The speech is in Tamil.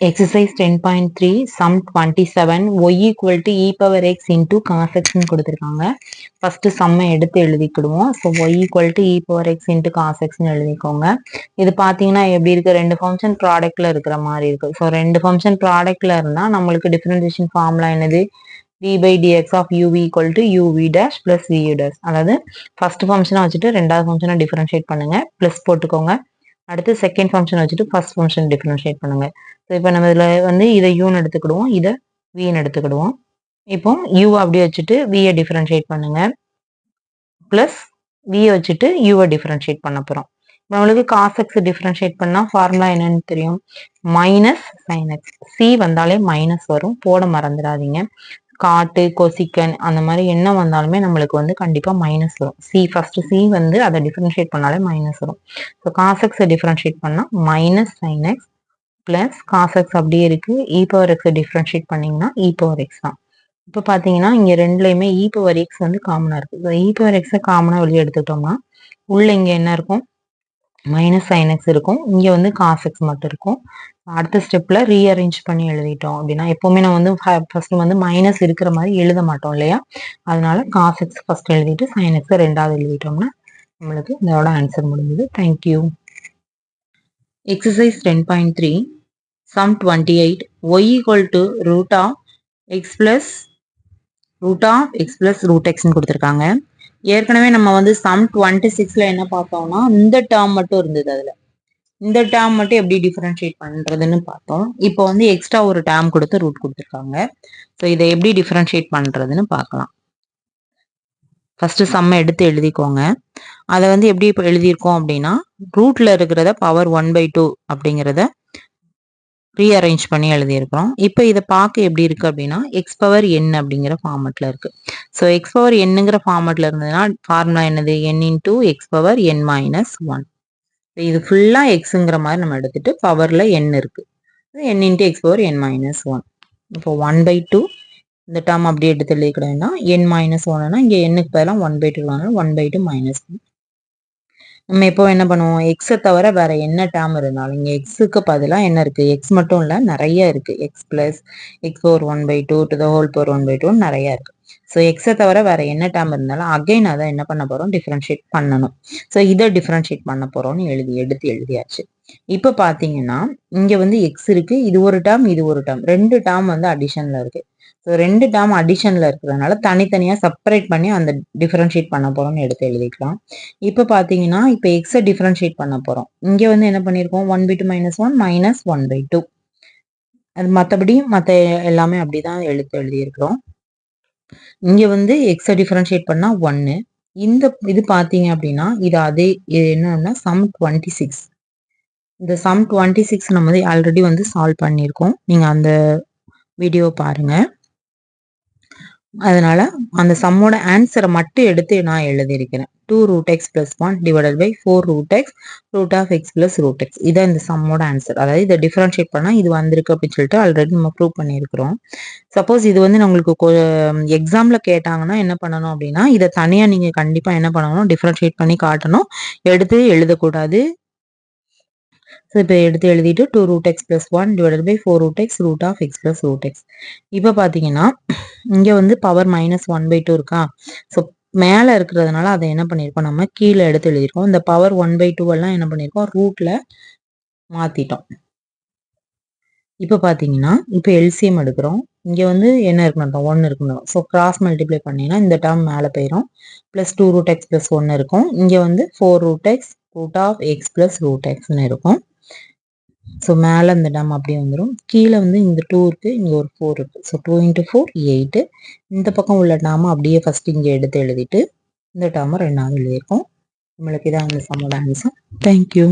Exercise 10.3 sum 27 y equal to e power x into cos x ன்னு கொடுத்திருக்காங்க. ஃபர்ஸ்ட் சம்மை எடுத்து எழுதிக்கிடுவோம். So y equal to e power x into cos x ன்னு எழுதிக்கோங்க. இது பார்த்தீங்கன்னா எப்படி இருக்கு, ரெண்டு ஃபங்க்ஷன் ப்ராடக்ட்ல இருக்கிற மாதிரி இருக்கு. ஸோ ரெண்டு ஃபங்க்ஷன் ப்ராடக்ட்ல இருந்தா நம்மளுக்கு டிஃபரன்ஷியேஷன் ஃபார்முலா என்னது, d by dx of uv equal to uv dash plus vu dash. அதாவது ஃபர்ஸ்ட் ஃபங்க்ஷனை வச்சுட்டு ரெண்டாவது ஃபங்க்ஷனை டிஃபரன்ஷியேட் பண்ணுங்க, பிளஸ் போட்டுக்கோங்க. அடுத்து செகண்ட் ஃபங்க்ஷன் வச்சுட்டு ஃபர்ஸ்ட் ஃபங்க்ஷன் டிஃபரன்ஷியேட் பண்ணுங்க. ஸோ இப்போ நம்ம இதில் வந்து இதை யூன்னு எடுத்துக்கிடுவோம், இதை வின்னு எடுத்துக்கிடுவோம். இப்போ யூ அப்படியே வச்சுட்டு வியை டிஃபரன்ஷியேட் பண்ணுங்க, பிளஸ் வியை வச்சுட்டு யூவை டிஃபரன்ஷியேட் பண்ண போகிறோம். நம்மளுக்கு காஸ் எக்ஸ் டிஃபரன்ஷியேட் பண்ணால் ஃபார்முலா என்னன்னு தெரியும், மைனஸ் சைன் எக்ஸ். சி வந்தாலே மைனஸ் வரும், போட மறந்துடாதீங்க. காட்டு கொசிக்கன் அந்த மாதிரி என்ன வந்தாலுமே நம்மளுக்கு வந்து கண்டிப்பாக மைனஸ் வரும். ஃபர்ஸ்ட் சி வந்து அதை டிஃபரன்ஷியேட் பண்ணாலே மைனஸ் வரும். ஸோ காஸ் எக்ஸை டிஃபரன்ஷியேட் பண்ணால் minus sine x plus cos x அப்படியே இருக்கு, இ பவர் எக்ஸை டிஃபரன்ஷியேட் பண்ணீங்கன்னா இ பவர் எக்ஸ் தான். இப்போ பார்த்தீங்கன்னா இங்கே ரெண்டுலையுமே இ பவர் எக்ஸ் வந்து காமனாக இருக்குது. ஸோ இ பவர் எக்ஸை காமனாக வெளியே எடுத்துக்கிட்டோம்னா உள்ள இங்கே என்ன இருக்கும், மைனஸ் சைன் எக்ஸ் இருக்கும், இங்கே வந்து காஸ் எக்ஸ் மட்டும் இருக்கும். அடுத்த ஸ்டெப்பில் ரீஅரேஞ்ச் பண்ணி எழுதிட்டோம் அப்படின்னா, எப்போவுமே நம்ம வந்து ஃபர்ஸ்ட் வந்து மைனஸ் இருக்கிற மாதிரி எழுத மாட்டோம் இல்லையா, அதனால காஸ் எக்ஸ் ஃபர்ஸ்ட் எழுதிட்டு சைன் எக்ஸை ரெண்டாவது எழுதிட்டோம்னா நம்மளுக்கு இதோட ஆன்சர் முடிஞ்சது. Thank you. Exercise 10.3 sum 28 y equal to root of x plus root x ன்னு கொடுத்துருக்காங்க. ஏற்கனவே நம்ம வந்து சம் 26ல என்ன பார்த்தோம்னா இந்த டேர்ம் மட்டும் இருந்தது, அதுல இந்த டேர்ம் மட்டும் எப்படி டிஃபரன்ஷியேட் பண்றதுன்னு பார்த்தோம். இப்போ வந்து எக்ஸ்ட்ரா ஒரு டேர்ம் கொடுத்து ரூட் கொடுத்துருக்காங்க. ஸோ இதை எப்படி டிஃபரன்ஷியேட் பண்றதுன்னு பார்க்கலாம். ஃபர்ஸ்ட் சம்மை எடுத்து எழுதிக்கோங்க. அதை வந்து எப்படி இப்போ எழுதியிருக்கோம் அப்படின்னா, ரூட்ல இருக்கிறத பவர் 1/2 அப்படிங்கிறத ரீஅரேஞ்ச் பண்ணி எழுதியிருக்கிறோம். இப்போ இதை பார்க்க எப்படி இருக்கு அப்படின்னா, எக்ஸ் பவர் என் அப்படிங்கிற ஃபார்மெட்ல இருக்கு. ஸோ எக்ஸ் பவர் என்னங்கிற ஃபார்மெட்ல இருந்ததுன்னா ஃபார்முலா என்னது, n into X power n minus 1. இது ஃபுல்லா எக்ஸுங்கிற மாதிரி நம்ம எடுத்துட்டு பவர்ல என் இருக்கு, n into X power n minus 1. இப்போ 1/2 இந்த டேர்ம் அப்படியே எடுத்து எழுதிக்கிட்டோம்னா என் மைனஸ் 1னா இங்கே எண்ணுக்கு பதிலாக 1/2 1/2 மைனஸ் 1. நம்ம இப்போ என்ன பண்ணுவோம், எக்ஸை தவிர வேற என்ன டேர்ம் இருந்தாலும் இங்கே எக்ஸுக்கு பதிலாக என்ன இருக்கு, எக்ஸ் மட்டும் இல்லை நிறைய இருக்கு, X plus X power 1/2 to the whole power 1/2 நிறைய இருக்கு. ஸோ எக்ஸை தவிர வேற என்ன டேர்ம் இருந்தாலும் அகைன் அதை என்ன பண்ண போறோம், டிஃபரன்ஷியேட் பண்ணணும். ஸோ இதை டிஃபரன்ஷியேட் பண்ண போறோம்னு எழுதியாச்சு. இப்போ பார்த்தீங்கன்னா இங்கே வந்து எக்ஸ் இருக்கு, இது ஒரு டேர்ம் இது ஒரு டேர்ம், ரெண்டு டேர்ம் வந்து அடிஷன்ல இருக்கு. ஸோ ரெண்டு டேர்ம் அடிஷன்ல இருக்கிறதுனால தனித்தனியாக செப்பரேட் பண்ணி அந்த டிஃபரன்ஷியேட் பண்ண போறோம்னு எடுத்து எழுதிக்கலாம். இப்போ பார்த்தீங்கன்னா இப்போ எக்ஸை டிஃபரன்ஷியேட் பண்ண போறோம். இங்கே வந்து என்ன பண்ணியிருக்கோம், 1/2 மைனஸ் 1 மைனஸ் 1/2. அது மற்றபடி மற்ற எல்லாமே அப்படிதான் எழுதியிருக்கிறோம். இங்கே வந்து எக்ஸை டிஃபரன்ஷியேட் பண்ணா 1. இந்த இது பார்த்தீங்க அப்படின்னா இது அதே என்னன்னா சம் 26. இந்த சம் 26 நம்ம வந்து ஆல்ரெடி வந்து சால்வ் பண்ணியிருக்கோம், நீங்க அந்த வீடியோ பாருங்க. அதனால அந்த சம்மோட ஆன்சரை மட்டும் எடுத்து நான் எழுதியிருக்கிறேன். 2 root x plus 1 divided by 4 root x root of x plus root x. இதான் இந்த சம்மோட ஆன்சர். அதாவது இதை டிஃபரன்ஷியேட் பண்ணா இது வந்திருக்கு அப்படின்னு சொல்லிட்டு ஆல்ரெடி நம்ம ப்ரூவ் பண்ணியிருக்கிறோம். சப்போஸ் இது வந்து நம்மளுக்கு எக்ஸாம்ல கேட்டாங்கன்னா என்ன பண்ணணும் அப்படின்னா, இதை தனியா நீங்க கண்டிப்பா என்ன பண்ணணும், டிஃபரன்ஷியேட் பண்ணி காட்டணும், எடுத்து எழுதக்கூடாது. ஸோ இப்போ எடுத்து எழுதிட்டு 2 root x plus 1 divided by 4 root x root of x plus root x. இப்போ பார்த்தீங்கன்னா இங்கே வந்து பவர் மைனஸ் 1/2 இருக்கா, ஸோ மேலே இருக்கிறதுனால அதை என்ன பண்ணியிருக்கோம், நம்ம கீழே எடுத்து எழுதியிருக்கோம். இந்த பவர் 1/2 எல்லாம் என்ன பண்ணியிருக்கோம், ரூட்ல மாற்றிட்டோம். இப்போ பார்த்தீங்கன்னா இப்போ எல்சிஎம் எடுக்கிறோம். இங்கே வந்து என்ன இருக்கணும், 1 இருக்கணும். ஸோ கிராஸ் மல்டிப்ளை பண்ணிங்கன்னா இந்த டேர்ம் மேலே போயிடும், ப்ளஸ் 2 root x plus 1 இருக்கும். இங்கே வந்து 4 root x root of x plus root xன்னு இருக்கும். ஸோ மேலே இந்த டேர்ம் அப்படியே வந்துடும், கீழே வந்து இந்த 2 இருக்கு, இங்கே ஒரு 4 இருக்கு. ஸோ 2 × 4 8. இந்த பக்கம் உள்ள டேர்மை அப்படியே ஃபர்ஸ்ட் இங்கே எடுத்து எழுதிட்டு இந்த டேர்மை ரெண்டாவது எழுதியிருக்கோம். நம்மளுக்கு இதான் இந்த சம்மோட ஆன்சர். தேங்க்யூ.